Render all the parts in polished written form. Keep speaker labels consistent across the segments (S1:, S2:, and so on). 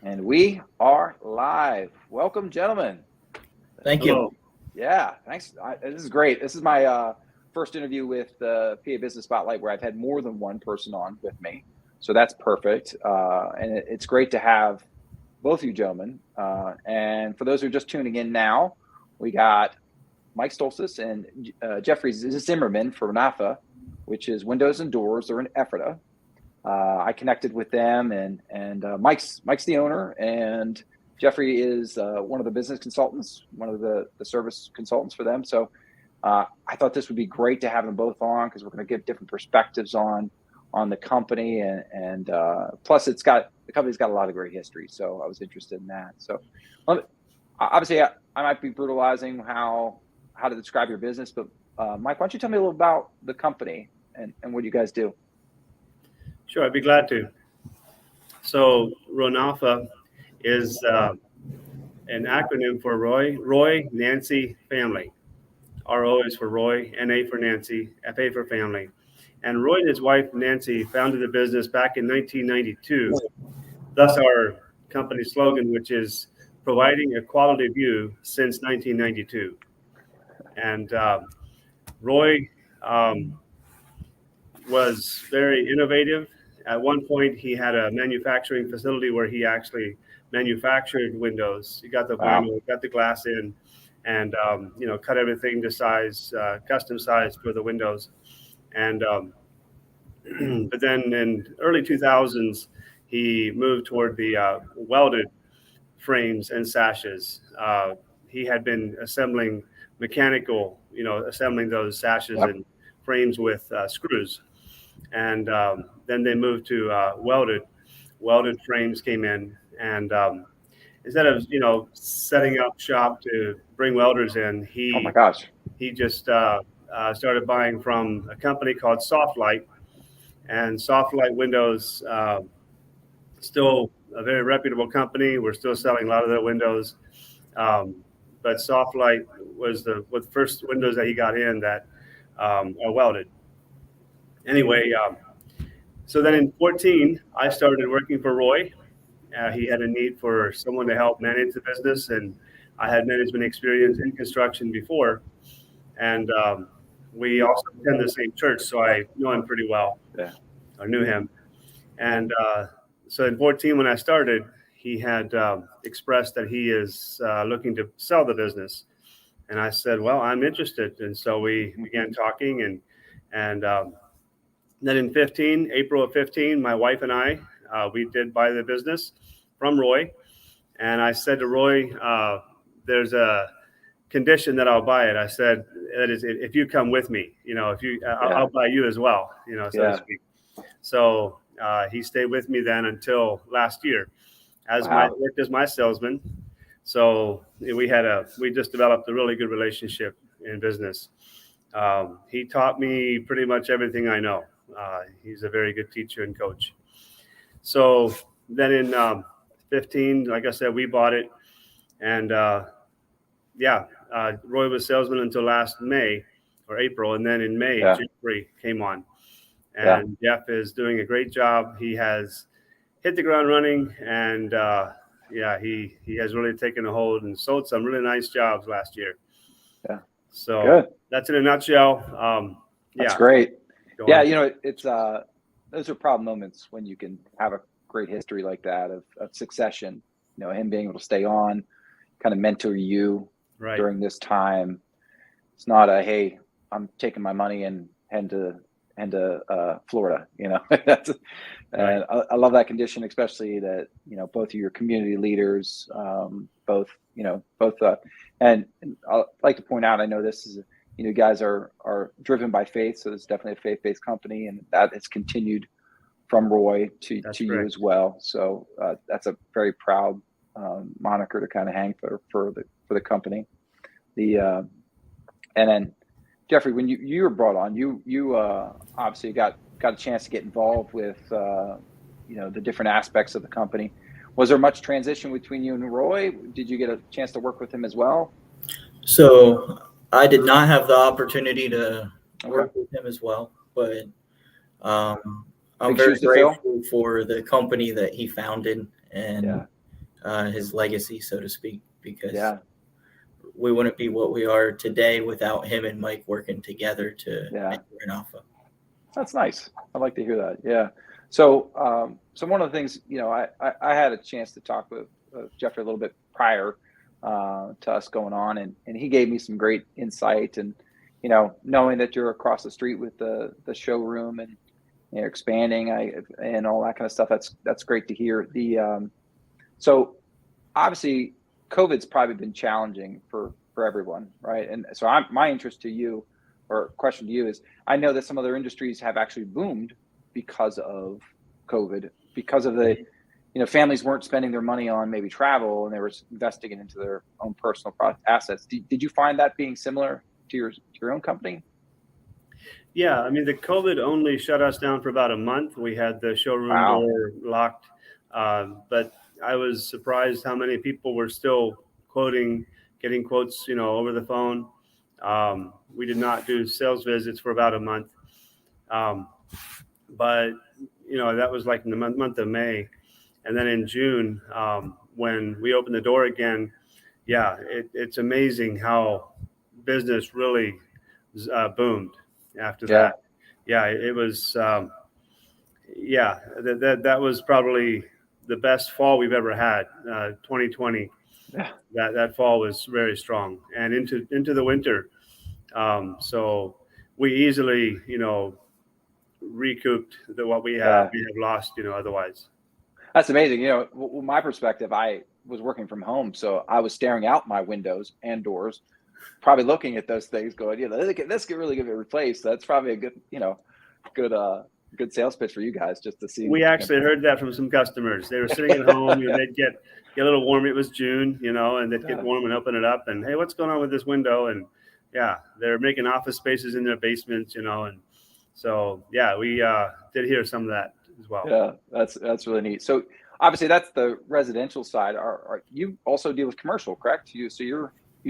S1: And we are live. Welcome, gentlemen.
S2: Thank you.
S3: Hello.
S1: Yeah, thanks. This is great. This is my first interview with the PA Business Spotlight where I've had more than one person on with me. So that's perfect. And it's great to have both of you gentlemen. And for those who are just tuning in now, we got Mike Stoltfus and Jeffrey Zimmerman for Ronafa, which is Windows and Doors. They're in Ephrata. I connected with them, and Mike's the owner, and Jeffrey is one of the business consultants, one of the service consultants for them. So I thought this would be great to have them both on because we're going to give different perspectives on the company, and plus the company's got a lot of great history. So I was interested in that. So obviously I might be brutalizing how to describe your business, but Mike, why don't you tell me a little about the company and what you guys do?
S3: Sure, I'd be glad to. So Ronafa is an acronym for Roy, Nancy, Family. RO is for Roy, NA for Nancy, FA for Family. And Roy and his wife, Nancy, founded the business back in 1992. Thus our company slogan, which is providing a quality view since 1992. And Roy was very innovative. At one point, he had a manufacturing facility where he actually manufactured windows. He got the vinyl, got the glass in, and cut everything to size, custom size for the windows. And but then in early 2000s, he moved toward the welded frames and sashes. He had been assembling assembling those sashes and frames with screws. And then they moved to welded frames came in, and instead of setting up shop to bring welders in, he just started buying from a company called Softlight, and Softlight Windows, still a very reputable company. We're still selling a lot of their windows, but Softlight was the first windows that he got in that are welded. Anyway, so then in 2014, I started working for Roy. He had a need for someone to help manage the business, and I had management experience in construction before. And we also attend the same church, so I know him pretty well.
S1: Yeah.
S3: I knew him. And so in 2014, when I started, he had expressed that he is looking to sell the business. And I said, well, I'm interested. And so we began talking, and then in April of 15, my wife and I, we did buy the business from Roy. And I said to Roy, there's a condition that I'll buy it. I said, that is, if you come with me, I'll buy you as well, so to speak. So he stayed with me then until last year worked as my salesman. So we just developed a really good relationship in business. He taught me pretty much everything I know. He's a very good teacher and coach. So then in 15, like I said, we bought it. And Roy was salesman until last May or April. And then in May, Jeffrey came on. And Jeff is doing a great job. He has hit the ground running. And he has really taken a hold and sold some really nice jobs last year.
S1: Yeah.
S3: So
S1: good.
S3: That's in a nutshell.
S1: That's great. It's those are proud moments when you can have a great history like that of succession. Him being able to stay on, kind of mentor you during this time. It's not a hey, I'm taking my money and heading to Florida. That's and I love that condition, especially that both of your community leaders, and I'd like to point out, I know this is you guys are driven by faith, so it's definitely a faith-based company, and that has continued from Roy to you as well. So that's a very proud moniker to kind of hang for the company. And then Jeffrey, when you were brought on, you obviously got a chance to get involved with the different aspects of the company. Was there much transition between you and Roy? Did you get a chance to work with him as well?
S2: So I did not have the opportunity to work with him as well, but I'm very grateful for the company that he founded, and his legacy, so to speak, because
S1: Yeah.
S2: we wouldn't be what we are today without him and Mike working together to make Ronafa.
S1: That's nice. I like to hear that. Yeah. So, so one of the things, I had a chance to talk with Jeffrey a little bit prior to us going on, and he gave me some great insight. And knowing that you're across the street with the showroom and expanding, and all that kind of stuff, that's great to hear. So obviously, COVID's probably been challenging for everyone, right? And so my interest to you, or question to you, is I know that some other industries have actually boomed because of COVID, because of the, families weren't spending their money on maybe travel, and they were investing it into their own personal assets. Did you find that being similar to your own company?
S3: Yeah, I mean, the COVID only shut us down for about a month. We had the showroom door locked, but I was surprised how many people were still getting quotes, over the phone. We did not do sales visits for about a month, but that was like in the month of May, and then in June, when we opened the door again, it's amazing how business really boomed after that. Yeah, it was. That was probably the best fall we've ever had. 2020.
S1: Yeah.
S3: That fall was very strong, and into the winter. So we easily, recouped what we have lost, otherwise.
S1: That's amazing. My perspective, I was working from home, so I was staring out my windows and doors, probably looking at those things, going, this could really get replaced. That's probably a good sales pitch for you guys, just to see.
S3: We actually heard that from some customers. They were sitting at home, they'd get a little warm. It was June, and they'd get warm and open it up, and hey, what's going on with this window? And they're making office spaces in their basements, and so we did hear some of that as well.
S1: Yeah, that's really neat. So obviously that's the residential side. Are you also deal with commercial, correct? You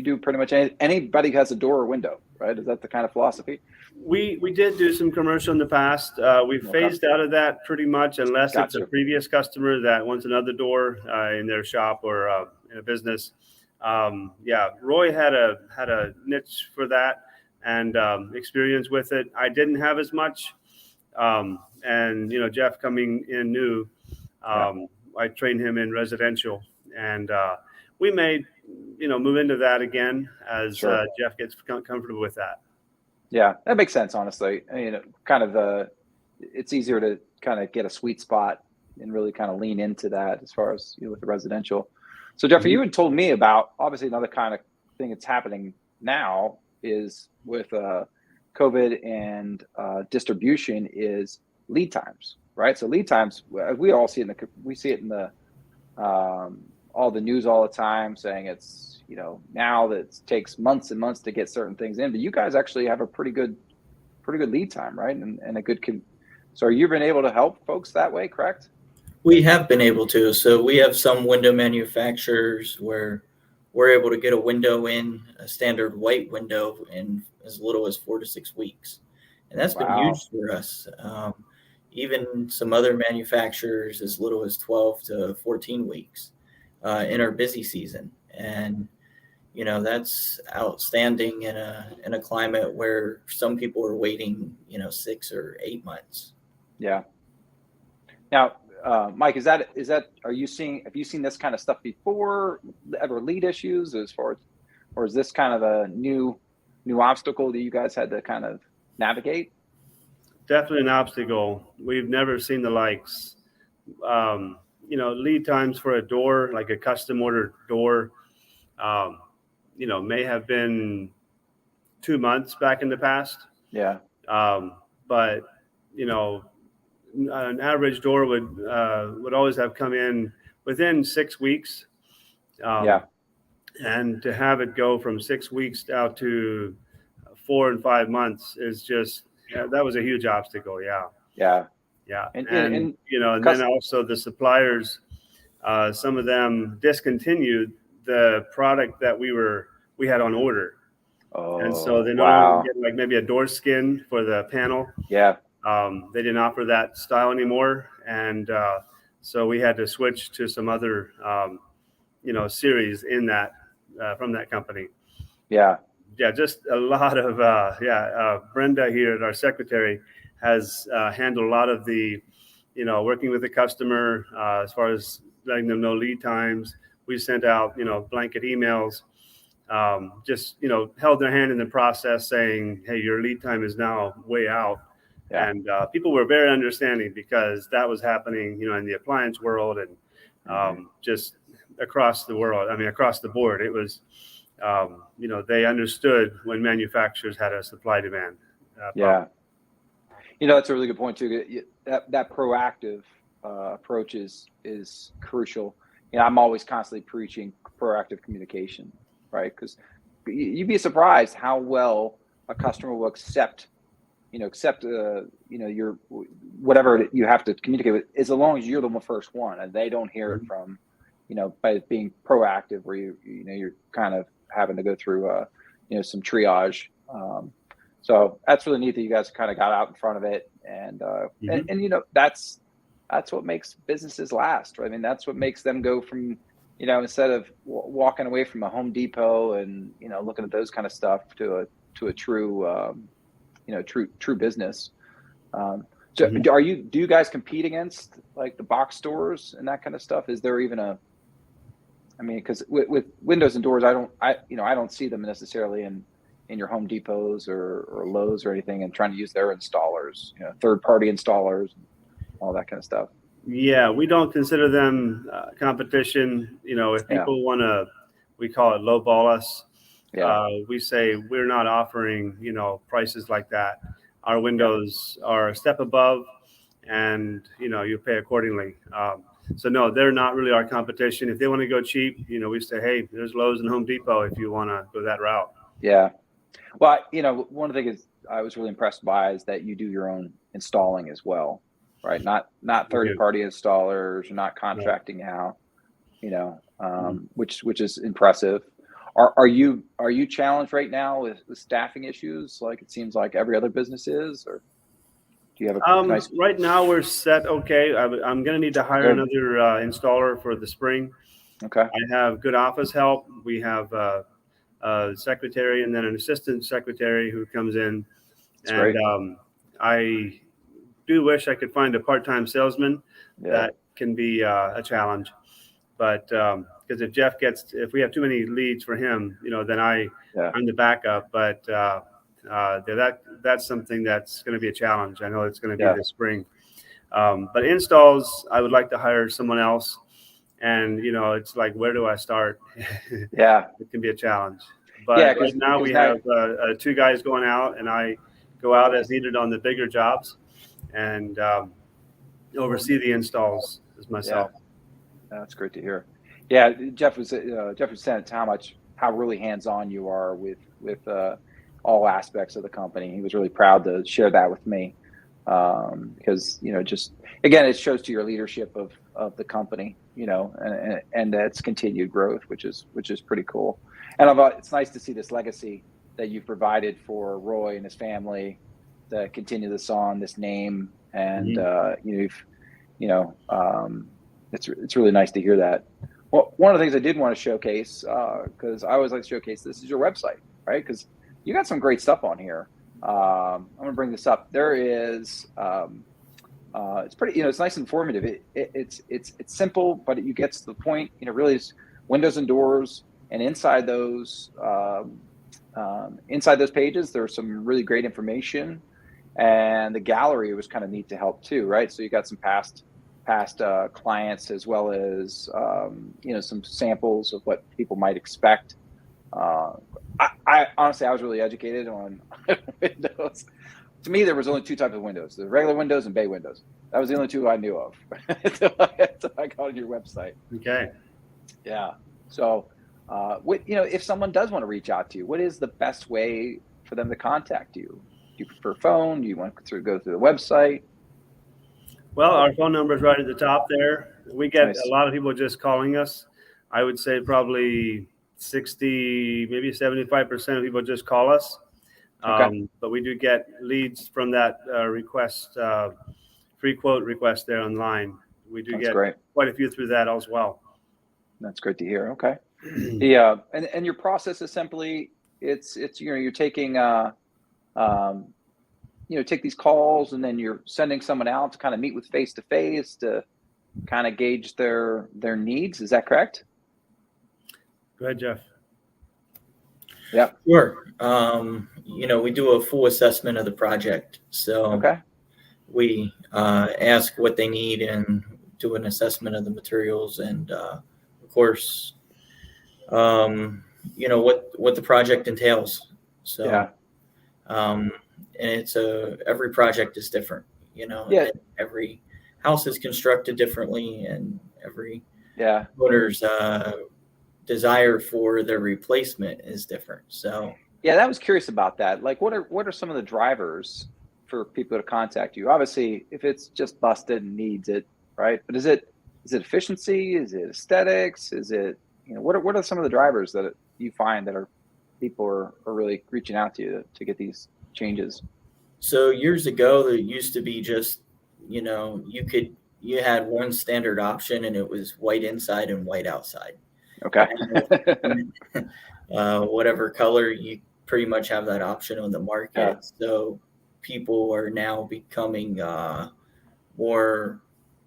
S1: do pretty much anybody who has a door or window, right? Is that the kind of philosophy?
S3: We did do some commercial in the past. We've phased out of that pretty much, unless it's a previous customer that wants another door in their shop or in a business. Roy had a niche for that and experience with it. I didn't have as much. And Jeff coming in new, I trained him in residential, and we may move into that again as Jeff gets comfortable with that.
S1: Yeah, that makes sense, honestly. I mean, it's easier to kind of get a sweet spot and really kind of lean into that as far as with the residential. So Jeffrey, you had told me about, obviously, another kind of thing that's happening now is with COVID and distribution is lead times, right? So lead times, we all see it in the all the news all the time saying it's, now that it takes months and months to get certain things in, but you guys actually have a pretty good lead time, right? And a good, so you've been able to help folks that way, correct?
S2: We have been able to. So we have some window manufacturers where we're able to get a window in, a standard white window, in as little as 4 to 6 weeks. And that's been huge for us. Even some other manufacturers as little as 12 to 14 weeks in our busy season. And, that's outstanding in a climate where some people are waiting, 6 or 8 months.
S1: Yeah. Now, Mike, have you seen this kind of stuff before, ever lead issues or is this kind of a new obstacle that you guys had to kind of navigate?
S3: Definitely an obstacle. We've never seen the likes. Lead times for a door, like a custom ordered door, may have been 2 months back in the past.
S1: Yeah.
S3: But an average door would always have come in within 6 weeks. And to have it go from 6 weeks out to 4 and 5 months is just, that was a huge obstacle. Yeah. And then also the suppliers, some of them discontinued the product that we had on order.
S1: Oh,
S3: and so they no longer get like maybe a door skin for the panel.
S1: Yeah.
S3: They didn't offer that style anymore. And so we had to switch to some other series in that from that company.
S1: Yeah.
S3: Yeah, just a lot of Brenda here, our secretary, has handled a lot of the, working with the customer as far as letting them know lead times. We sent out, blanket emails, just, held their hand in the process saying, hey, your lead time is now way out.
S1: Yeah.
S3: And people were very understanding because that was happening, in the appliance world and just across the world. I mean, across the board, it was, they understood when manufacturers had a supply demand problem.
S1: Yeah. That's a really good point too. That proactive approach is crucial. I'm always constantly preaching proactive communication, right? Because you'd be surprised how well a customer will accept your whatever you have to communicate with, as long as you're the first one and they don't hear it from, by being proactive, where you're kind of having to go through some triage. So that's really neat that you guys kind of got out in front of it, and that's what makes businesses last, right? I mean, that's what makes them go from, instead of walking away from a Home Depot and looking at those kind of stuff to a true true business. So do you guys compete against like the box stores and that kind of stuff? Is there even because with windows and doors, I don't see them necessarily in your Home Depots or Lowe's or anything, and trying to use their installers, third party installers, all that kind of stuff.
S3: Yeah, we don't consider them competition. If people want to, we call it lowball us.
S1: Yeah.
S3: We say we're not offering, prices like that. Our windows are a step above, and you pay accordingly. So no, they're not really our competition. If they want to go cheap, we say, hey, there's Lowe's and Home Depot if you want to go that route.
S1: Yeah. Well, one of the things I was really impressed by is that you do your own installing as well, right? Not third-party installers. You're not contracting out, which is impressive. Are you challenged right now with staffing issues, like it seems like every other business is, or do you have a nice?
S3: Right now we're set. Okay, I'm going to need to hire another installer for the spring.
S1: Okay.
S3: I have good office help. We have a secretary and then an assistant secretary who comes in.
S1: That's great.
S3: I do wish I could find a part-time salesman. That can be a challenge, but because if we have too many leads for him, then I'm the backup. But that's something that's going to be a challenge. I know it's going to be this spring. But installs, I would like to hire someone else. And, it's like, where do I start?
S1: Yeah.
S3: It can be a challenge. But right now we have two guys going out, and I go out as needed on the bigger jobs and oversee the installs as myself.
S1: Yeah. That's great to hear. Yeah, Jeff was saying how really hands-on you are with all aspects of the company. He was really proud to share that with me, because just again, it shows to your leadership of the company, and its continued growth, which is pretty cool. And it's nice to see this legacy that you've provided for Roy and his family to continue this name, and it's really nice to hear that. Well, one of the things I did want to showcase, because I always like to showcase this, is your website, right? Because you got some great stuff on here. I'm going to bring this up. There is, it's pretty, it's nice and informative. It's simple, but you get to the point. Really, is windows and doors, and inside those pages, there's some really great information, and the gallery was kind of neat to help too, right? So you got some past clients, as well as some samples of what people might expect. I honestly, I was really educated on windows. To me, there was only two types of windows: the regular windows and bay windows. That was the only two I knew of until I got on your website.
S3: Okay.
S1: Yeah. So, if someone does want to reach out to you, what is the best way for them to contact you? Do you prefer phone? Do you want to go through the website?
S3: Well, our phone number is right at the top there. We get a lot of people just calling us. I would say probably 60, maybe 75% of people just call us.
S1: Okay.
S3: But we do get leads from that request, free quote request there online. We do get quite a few through that as well.
S1: That's great to hear. Okay. And your process is simply it's you're taking take these calls and then you're sending someone out to kind of meet with face to face to kind of gauge their needs. Is that correct?
S3: Go ahead, Jeff.
S1: Yeah.
S2: Sure. We do a full assessment of the project. So
S1: Okay.
S2: we ask what they need and do an assessment of the materials and, of course, what the project entails. So,
S1: Yeah.
S2: And it's every project is different,
S1: Yeah.
S2: and every house is constructed differently, and every
S1: Yeah.
S2: owner's desire for their replacement is different. So
S1: Yeah, I was curious about that. Like, what are some of the drivers for people to contact you? Obviously, if it's just busted and needs it, right? But is it efficiency? Is it aesthetics? Is it what are some of the drivers that you find that people are really reaching out to you to get these changes?
S2: So years ago, there used to be just, you had one standard option and it was white inside and white outside.
S1: Okay.
S2: Whatever color, you pretty much have that option on the market.
S1: Yeah.
S2: So people are now becoming more,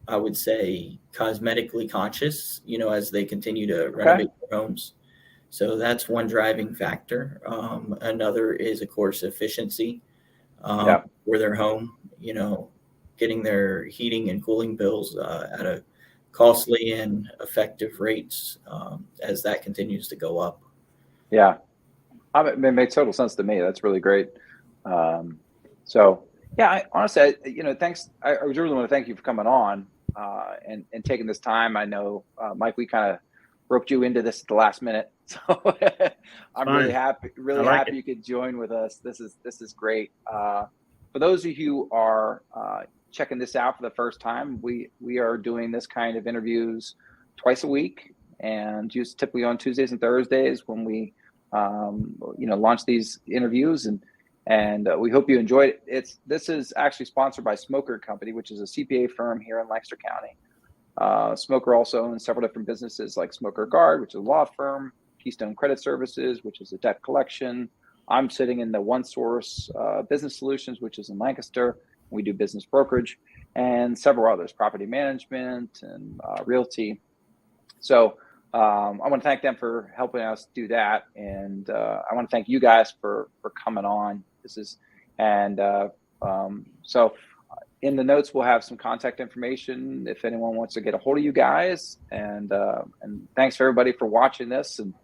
S2: I would say, cosmetically conscious, as they continue to renovate their homes. So that's one driving factor. Another is, of course, efficiency for their home, getting their heating and cooling bills at a costly and effective rates as that continues to go up.
S1: Yeah. It makes total sense to me. That's really great. So yeah, honestly, thanks. I really want to thank you for coming on and taking this time. I know, Mike, we kind of roped you into this at the last minute. So I'm really happy you could join with us. This is great. For those of you who are checking this out for the first time, we are doing this kind of interviews twice a week, and just typically on Tuesdays and Thursdays when we launch these interviews, and we hope you enjoyed it. This is actually sponsored by Smoker Company, which is a CPA firm here in Lancaster County. Smoker also owns several different businesses like Smoker Guard, which is a law firm, Keystone Credit Services, which is a debt collection. I'm sitting in the One Source Business Solutions, which is in Lancaster. We do business brokerage and several others, property management and realty. So I want to thank them for helping us do that. And I want to thank you guys for coming on. So in the notes, we'll have some contact information if anyone wants to get a hold of you guys. And thanks for everybody for watching this. And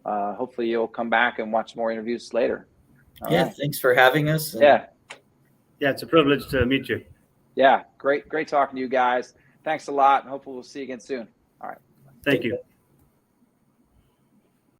S1: hopefully you'll come back and watch more interviews later. All right.
S2: Thanks for having us.
S3: Yeah, it's a privilege to meet you.
S1: Yeah, great talking to you guys. Thanks a lot, and hopefully we'll see you again soon. All right.
S3: Thank you.